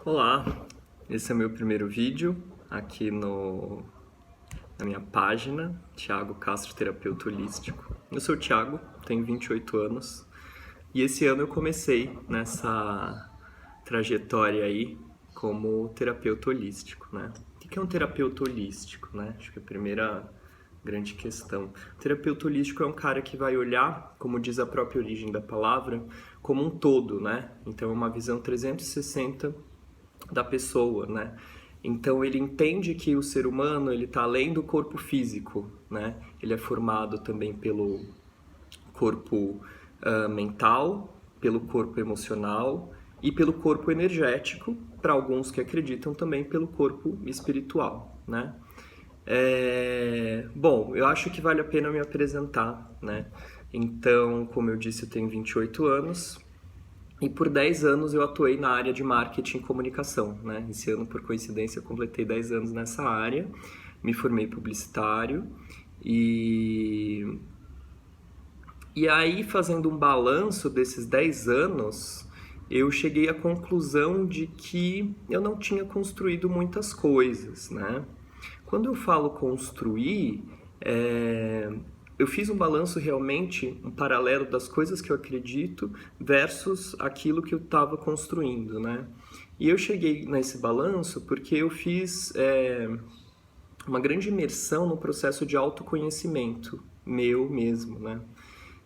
Olá, esse é meu primeiro vídeo aqui na minha página, Thiago Castro, terapeuta holístico. Eu sou o Thiago, tenho 28 anos e esse ano eu comecei nessa trajetória aí como terapeuta holístico, né? O que é um terapeuta holístico, né? Acho que é a primeira grande questão. O terapeuta holístico é um cara que vai olhar, como diz a própria origem da palavra, como um todo, né? Então é uma visão 360 da pessoa, né? Então ele entende que o ser humano ele está além do corpo físico, né? Ele é formado também pelo corpo mental, pelo corpo emocional e pelo corpo energético, para alguns que acreditam também pelo corpo espiritual, né? Bom, eu acho que vale a pena me apresentar, né? Então, como eu disse, eu tenho 28 anos, e por 10 anos eu atuei na área de marketing e comunicação, né? Esse ano, por coincidência, eu completei 10 anos nessa área, me formei publicitário e... E aí, fazendo um balanço desses 10 anos, eu cheguei à conclusão de que eu não tinha construído muitas coisas, né? Quando eu falo construir, eu fiz um balanço realmente, um paralelo das coisas que eu acredito versus aquilo que eu estava construindo, né? E eu cheguei nesse balanço porque eu fiz uma grande imersão no processo de autoconhecimento meu mesmo, né?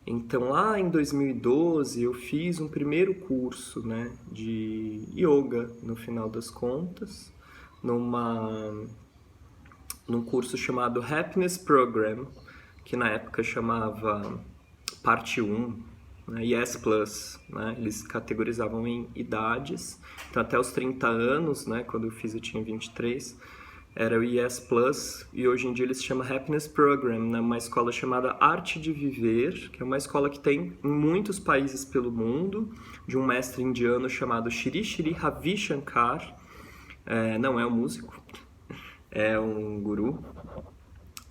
Então lá em 2012 eu fiz um primeiro curso, né, de yoga, no final das contas, num curso chamado Happiness Program, que na época chamava Parte 1, né, Yes Plus, né, eles categorizavam em idades, então até os 30 anos, né, quando eu fiz eu tinha 23, era o Yes Plus, e hoje em dia eles chamam Happiness Program, né, uma escola chamada Arte de Viver, que é uma escola que tem em muitos países pelo mundo, de um mestre indiano chamado Shri Shri Ravi Shankar, não é um músico, é um guru.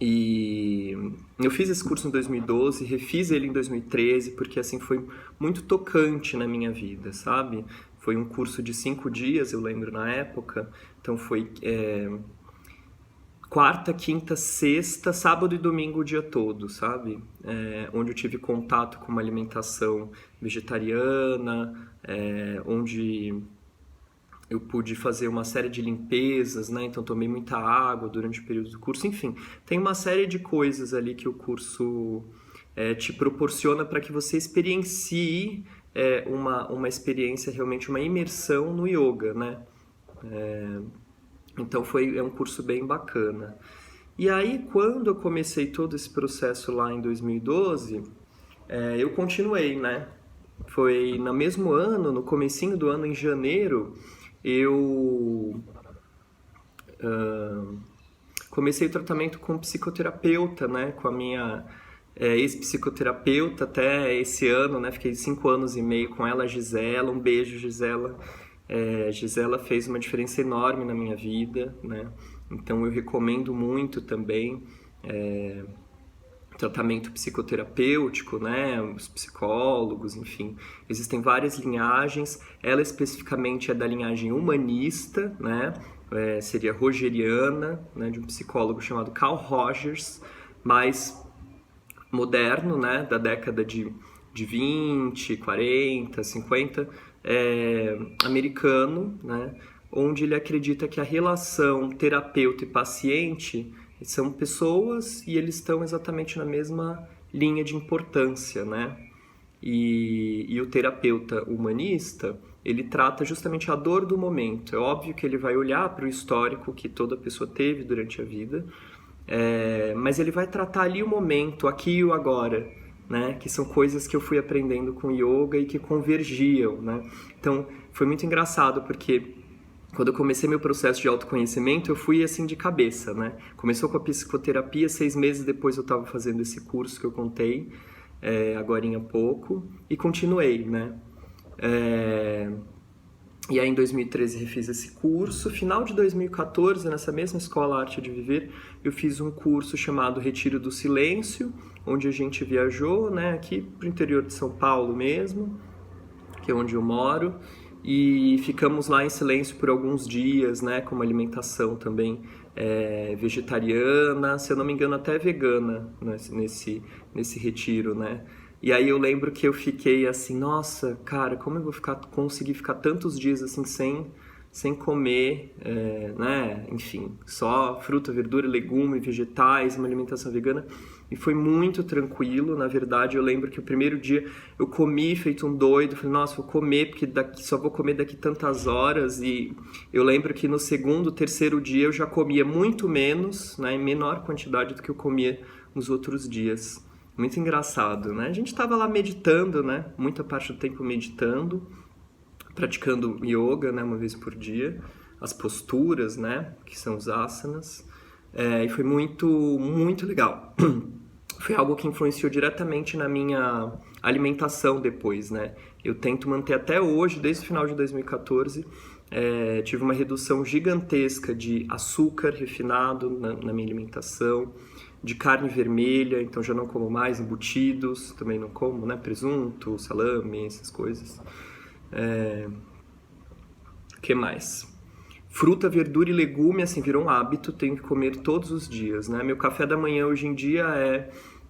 E eu fiz esse curso em 2012, refiz ele em 2013, porque assim foi muito tocante na minha vida, sabe? Foi um curso de 5 dias, eu lembro na época, então foi quarta, quinta, sexta, sábado e domingo o dia todo, sabe? Onde eu tive contato com uma alimentação vegetariana, onde eu pude fazer uma série de limpezas, né? Então tomei muita água durante o período do curso. Enfim, tem uma série de coisas ali que o curso te proporciona para que você experiencie uma experiência, realmente uma imersão no yoga, né? Então é um curso bem bacana. E aí, quando eu comecei todo esse processo lá em 2012, eu continuei, né? Foi no mesmo ano, no comecinho do ano, em janeiro, eu comecei o tratamento com psicoterapeuta, né? Com a minha ex-psicoterapeuta até esse ano, né? Fiquei 5 anos e meio com ela, Gisela. Um beijo, Gisela. Gisela fez uma diferença enorme na minha vida, né? Então eu recomendo muito também tratamento psicoterapêutico, né? Os psicólogos, enfim. Existem várias linhagens. Ela especificamente é da linhagem humanista, né? Seria rogeriana, né? De um psicólogo chamado Carl Rogers, mais moderno, né? Da década de 20, 40, 50, americano, né? Onde ele acredita que a relação terapeuta e paciente são pessoas e eles estão exatamente na mesma linha de importância, né? E o terapeuta humanista, ele trata justamente a dor do momento. É óbvio que ele vai olhar para o histórico que toda pessoa teve durante a vida, mas ele vai tratar ali o momento, aqui e o agora, né? Que são coisas que eu fui aprendendo com yoga e que convergiam, né? Então, foi muito engraçado, porque quando eu comecei meu processo de autoconhecimento, eu fui assim de cabeça, né? Começou com a psicoterapia, 6 meses depois eu estava fazendo esse curso que eu contei, agorinha há pouco, e continuei, né? E aí em 2013 refiz esse curso. Final de 2014, nessa mesma escola Arte de Viver, eu fiz um curso chamado Retiro do Silêncio, onde a gente viajou, né, aqui pro interior de São Paulo mesmo, que é onde eu moro, e ficamos lá em silêncio por alguns dias, né, com uma alimentação também vegetariana, se eu não me engano até vegana nesse retiro, né? E aí eu lembro que eu fiquei assim, nossa, cara, como eu vou conseguir ficar tantos dias assim sem comer, né? Enfim, só fruta, verdura, legume, vegetais, uma alimentação vegana. E foi muito tranquilo, na verdade. Eu lembro que o primeiro dia eu comi feito um doido, falei, nossa, vou comer porque só vou comer daqui tantas horas. E eu lembro que no segundo, terceiro dia eu já comia muito menos, né, em menor quantidade do que eu comia nos outros dias. Muito engraçado, né? A gente estava lá meditando, né? Muita parte do tempo meditando, praticando yoga, né? Uma vez por dia, as posturas, né? Que são os asanas. E foi muito, muito legal. Foi algo que influenciou diretamente na minha alimentação depois, né? Eu tento manter até hoje, desde o final de 2014, tive uma redução gigantesca de açúcar refinado na minha alimentação, de carne vermelha, então já não como mais embutidos, também não como, né? Presunto, salame, essas coisas. O que mais? Fruta, verdura e legume, assim, virou um hábito, tenho que comer todos os dias, né? Meu café da manhã hoje em dia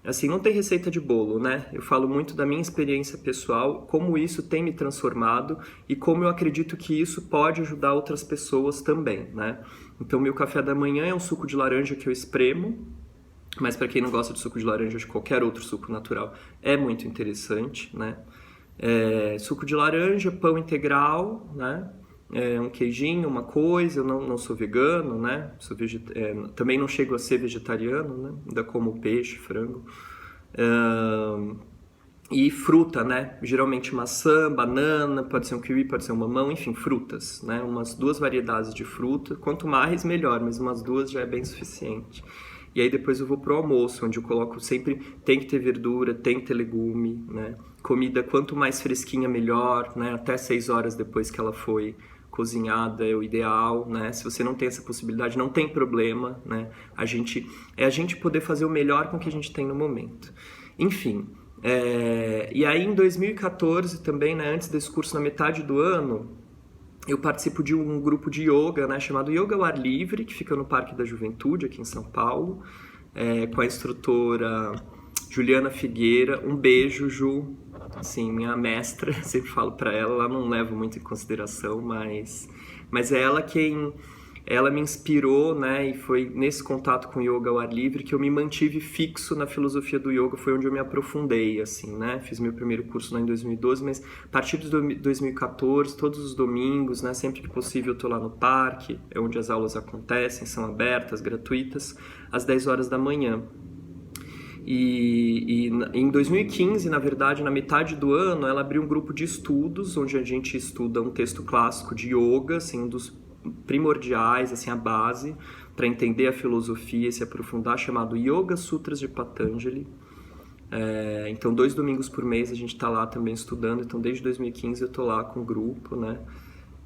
assim, não tem receita de bolo, né? Eu falo muito da minha experiência pessoal, como isso tem me transformado e como eu acredito que isso pode ajudar outras pessoas também, né? Então, meu café da manhã é um suco de laranja que eu espremo, mas para quem não gosta de suco de laranja, de qualquer outro suco natural, é muito interessante, né? Suco de laranja, pão integral, né? Um queijinho, uma coisa. Eu não sou vegano, né? Também não chego a ser vegetariano, né? Ainda como peixe, frango. E fruta, né? Geralmente maçã, banana, pode ser um kiwi, pode ser um mamão, enfim, frutas, né? Umas 2 variedades de fruta. Quanto mais, melhor, mas umas 2 já é bem suficiente. E aí depois eu vou pro almoço, onde eu coloco sempre, tem que ter verdura, tem que ter legume, né? Comida quanto mais fresquinha, melhor, né? Até 6 horas depois que ela foi cozinhada é o ideal, né? Se você não tem essa possibilidade, não tem problema, né? A gente poder fazer o melhor com o que a gente tem no momento. Enfim, e aí em 2014 também, né, antes desse curso, na metade do ano, eu participo de um grupo de yoga, né, chamado Yoga ao Ar Livre, que fica no Parque da Juventude, aqui em São Paulo, com a instrutora Juliana Figueira. Um beijo, Ju, assim, minha mestra, sempre falo para ela não levo muito em consideração, mas é ela me inspirou, né, e foi nesse contato com yoga ao ar livre que eu me mantive fixo na filosofia do yoga, foi onde eu me aprofundei, assim, né, fiz meu primeiro curso lá em 2012, mas a partir de 2014, todos os domingos, né, sempre que possível eu tô lá no parque, é onde as aulas acontecem, são abertas, gratuitas, às 10 horas da manhã. E em 2015, na verdade, na metade do ano, ela abriu um grupo de estudos, onde a gente estuda um texto clássico de yoga, assim, um dos primordiais, assim, a base, para entender a filosofia e se aprofundar, chamado Yoga Sutras de Patanjali. Então, 2 domingos por mês a gente está lá também estudando, então desde 2015 eu estou lá com o grupo, né?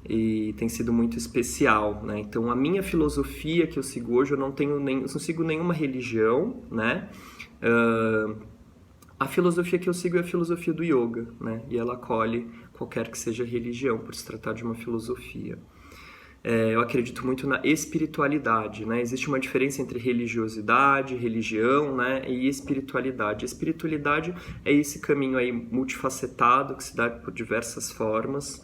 E tem sido muito especial, né? Então, a minha filosofia que eu sigo hoje, eu não sigo nenhuma religião, né? A filosofia que eu sigo é a filosofia do yoga, né? E ela acolhe qualquer que seja a religião, por se tratar de uma filosofia. Eu acredito muito na espiritualidade, né? Existe uma diferença entre religiosidade, religião, né? E espiritualidade. A espiritualidade é esse caminho aí multifacetado que se dá por diversas formas,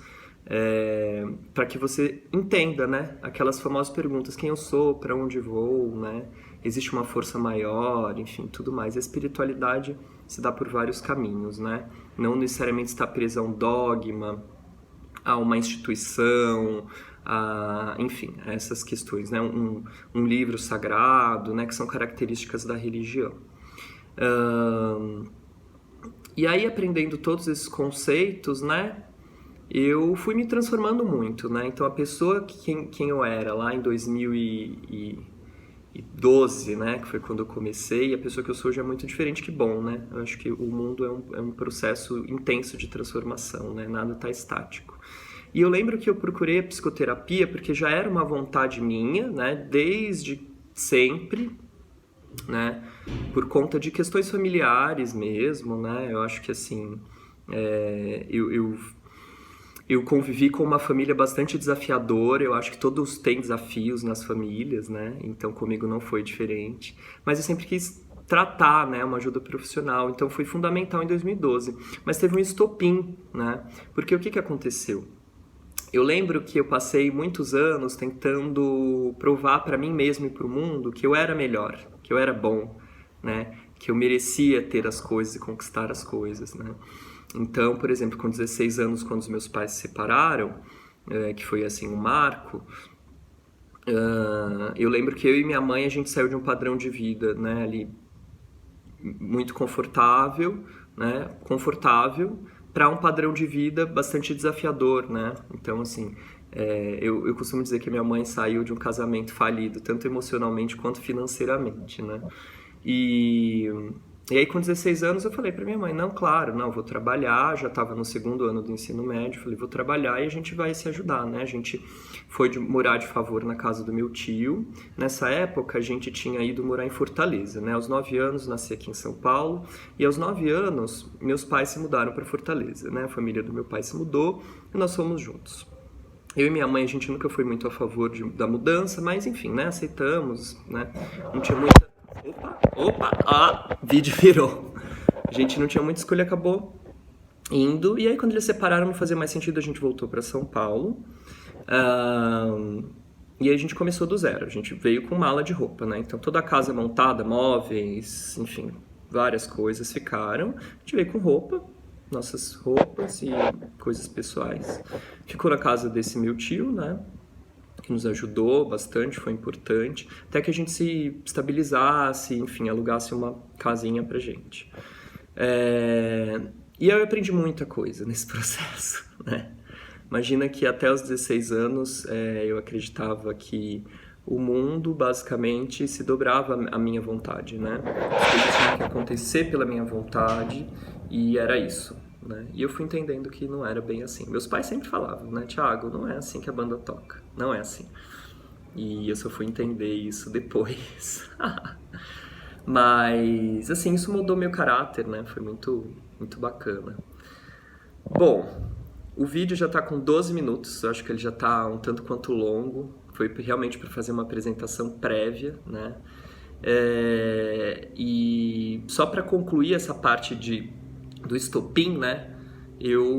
para que você entenda, né? Aquelas famosas perguntas: quem eu sou, para onde vou, né? Existe uma força maior, enfim, tudo mais. A espiritualidade se dá por vários caminhos, né? Não necessariamente está presa a um dogma, a uma instituição, enfim, a essas questões, né? Um livro sagrado, né? Que são características da religião. E aí, aprendendo todos esses conceitos, né? Eu fui me transformando muito, né? Então, a pessoa quem eu era lá em 2012, né? Que foi quando eu comecei, e a pessoa que eu sou hoje é muito diferente, que bom, né? Eu acho que o mundo é um processo intenso de transformação, né? Nada está estático. E eu lembro que eu procurei a psicoterapia porque já era uma vontade minha, né? Desde sempre, né? Por conta de questões familiares mesmo, né? Eu acho que, assim, Eu convivi com uma família bastante desafiadora, eu acho que todos têm desafios nas famílias, né? Então comigo não foi diferente. Mas eu sempre quis tratar, né, uma ajuda profissional, então foi fundamental em 2012. Mas teve um estopim, né? Porque o que aconteceu? Eu lembro que eu passei muitos anos tentando provar para mim mesmo e para o mundo que eu era melhor, que eu era bom, né? Que eu merecia ter as coisas e conquistar as coisas, né? Então, por exemplo, com 16 anos, quando os meus pais se separaram, que foi assim um marco, eu lembro que eu e minha mãe, a gente saiu de um padrão de vida, né, ali muito confortável, né, para um padrão de vida bastante desafiador, né? Então, assim, eu costumo dizer que minha mãe saiu de um casamento falido, tanto emocionalmente quanto financeiramente, né? E aí, com 16 anos, eu falei para minha mãe, não, claro, não, vou trabalhar, já estava no segundo ano do ensino médio, falei, vou trabalhar e a gente vai se ajudar, né? A gente foi morar de favor na casa do meu tio. Nessa época, a gente tinha ido morar em Fortaleza, né? Aos 9 anos, nasci aqui em São Paulo, e aos 9 anos, meus pais se mudaram para Fortaleza, né? A família do meu pai se mudou e nós fomos juntos. Eu e minha mãe, a gente nunca foi muito a favor da mudança, mas enfim, né? Aceitamos, né? Não tinha muita... Vídeo virou. A gente não tinha muita escolha, acabou indo. E aí, quando eles separaram, não fazia mais sentido, a gente voltou para São Paulo. E aí a gente começou do zero. A gente veio com mala de roupa, né? Então, toda a casa montada, móveis, enfim, várias coisas ficaram. A gente veio com roupa, nossas roupas e coisas pessoais. Ficou na casa desse meu tio, né? Que nos ajudou bastante, foi importante, até que a gente se estabilizasse, enfim, alugasse uma casinha pra gente. E eu aprendi muita coisa nesse processo, né? Imagina que até os 16 anos eu acreditava que o mundo basicamente se dobrava à minha vontade, né? As coisas tinham que acontecer pela minha vontade e era isso. Né? E eu fui entendendo que não era bem assim. Meus pais sempre falavam, né? Thiago, não é assim que a banda toca. Não é assim. E eu só fui entender isso depois. Mas, assim, isso mudou meu caráter, né? Foi muito, muito bacana. Bom, o vídeo já tá com 12 minutos. Eu acho que ele já tá um tanto quanto longo. Foi realmente para fazer uma apresentação prévia, né? E só para concluir essa parte do estopim, né?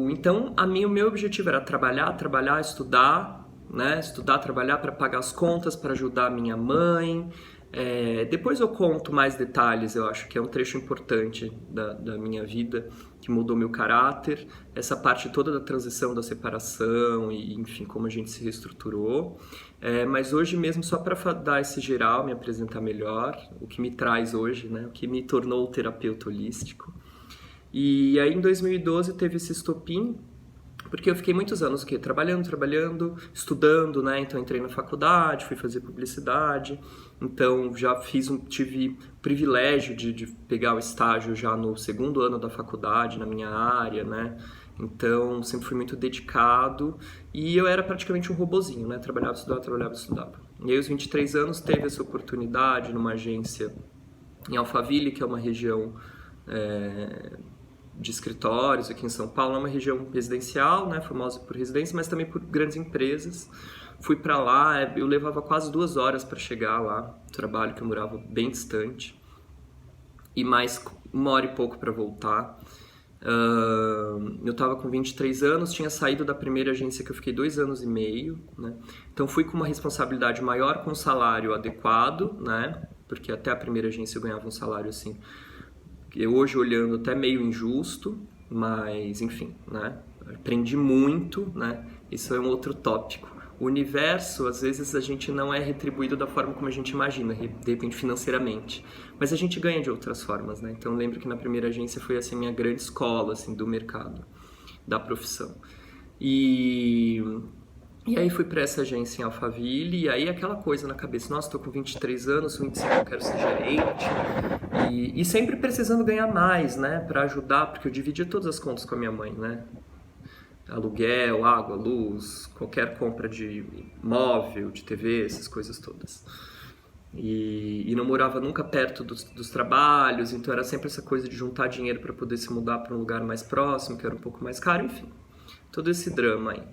Então, o meu objetivo era trabalhar, estudar, né? Estudar, trabalhar para pagar as contas, para ajudar a minha mãe. Depois eu conto mais detalhes, eu acho que é um trecho importante da minha vida, que mudou meu caráter. Essa parte toda da transição, da separação e, enfim, como a gente se reestruturou. Mas hoje mesmo, só para dar esse geral, me apresentar melhor, o que me traz hoje, né? O que me tornou terapeuta holístico. E aí em 2012 teve esse estopim, porque eu fiquei muitos anos trabalhando, estudando, né? Então entrei na faculdade, fui fazer publicidade, então já tive o privilégio de pegar o estágio já no segundo ano da faculdade, na minha área, né? Então sempre fui muito dedicado e eu era praticamente um robozinho, né? Trabalhava, estudava. E aí aos 23 anos teve essa oportunidade numa agência em Alphaville, que é uma região de escritórios aqui em São Paulo. É uma região residencial, né, famosa por residência, mas também por grandes empresas. Fui para lá, eu levava quase 2 horas para chegar lá, trabalho que eu morava bem distante, e mais 1 hora e pouco para voltar. Eu estava com 23 anos, tinha saído da primeira agência que eu fiquei 2 anos e meio, né? Então fui com uma responsabilidade maior, com um salário adequado, né? Porque até a primeira agência eu ganhava um salário assim, hoje olhando até meio injusto, mas enfim, né? Aprendi muito, né? Isso é um outro tópico. O universo, às vezes a gente não é retribuído da forma como a gente imagina, de repente financeiramente, mas a gente ganha de outras formas, né? Então eu lembro que na primeira agência foi assim minha grande escola assim do mercado, da profissão. E aí fui para essa agência em Alphaville, e aí aquela coisa na cabeça, nossa, tô com 23 anos, 25 eu quero ser gerente, e sempre precisando ganhar mais, né, para ajudar, porque eu dividia todas as contas com a minha mãe, né, aluguel, água, luz, qualquer compra de móvel, de TV, essas coisas todas. E não morava nunca perto dos trabalhos, então era sempre essa coisa de juntar dinheiro para poder se mudar para um lugar mais próximo, que era um pouco mais caro, enfim. todo esse drama aí.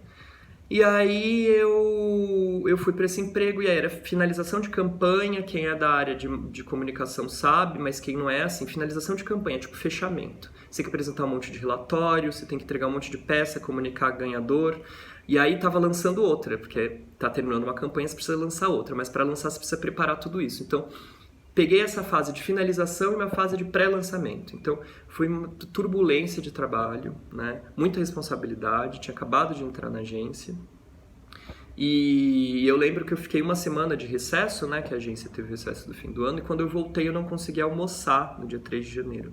E aí eu fui para esse emprego e aí era finalização de campanha, quem é da área de comunicação sabe, mas quem não é, assim, finalização de campanha, tipo fechamento. Você tem que apresentar um monte de relatório, você tem que entregar um monte de peça, comunicar ganhador. E aí tava lançando outra, porque tá terminando uma campanha, você precisa lançar outra, mas para lançar você precisa preparar tudo isso. Então, peguei essa fase de finalização e uma fase de pré-lançamento. Então, foi uma turbulência de trabalho, né? Muita responsabilidade, tinha acabado de entrar na agência. E eu lembro que eu fiquei uma semana de recesso, né? Que a agência teve recesso do fim do ano, e quando eu voltei eu não consegui almoçar no dia 3 de janeiro,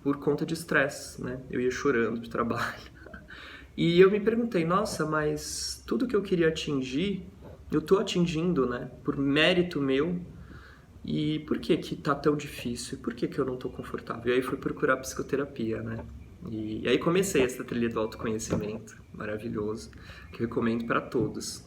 por conta de estresse, né? Eu ia chorando de trabalho. E eu me perguntei, nossa, mas tudo que eu queria atingir, eu tô atingindo, né? Por mérito meu. E por que que tá tão difícil? E por que que eu não tô confortável? E aí fui procurar psicoterapia, né? E aí comecei essa trilha do autoconhecimento, maravilhoso, que eu recomendo para todos.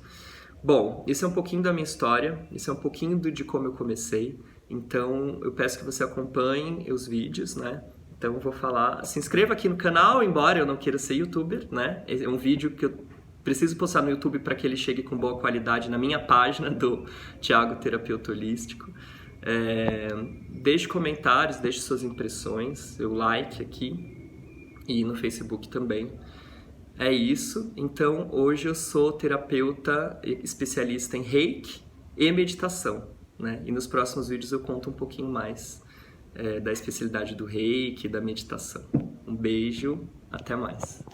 Bom, esse é um pouquinho da minha história, esse é um pouquinho de como eu comecei. Então, eu peço que você acompanhe os vídeos, né? Então, eu vou falar... Se inscreva aqui no canal, embora eu não queira ser youtuber, né? É um vídeo que eu preciso postar no YouTube para que ele chegue com boa qualidade na minha página do Thiago Terapeuta Holístico. Deixe comentários, deixe suas impressões, seu like aqui e no Facebook também. É isso. Então, hoje eu sou terapeuta especialista em Reiki e meditação, né? E nos próximos vídeos eu conto um pouquinho mais da especialidade do Reiki e da meditação. Um beijo, até mais.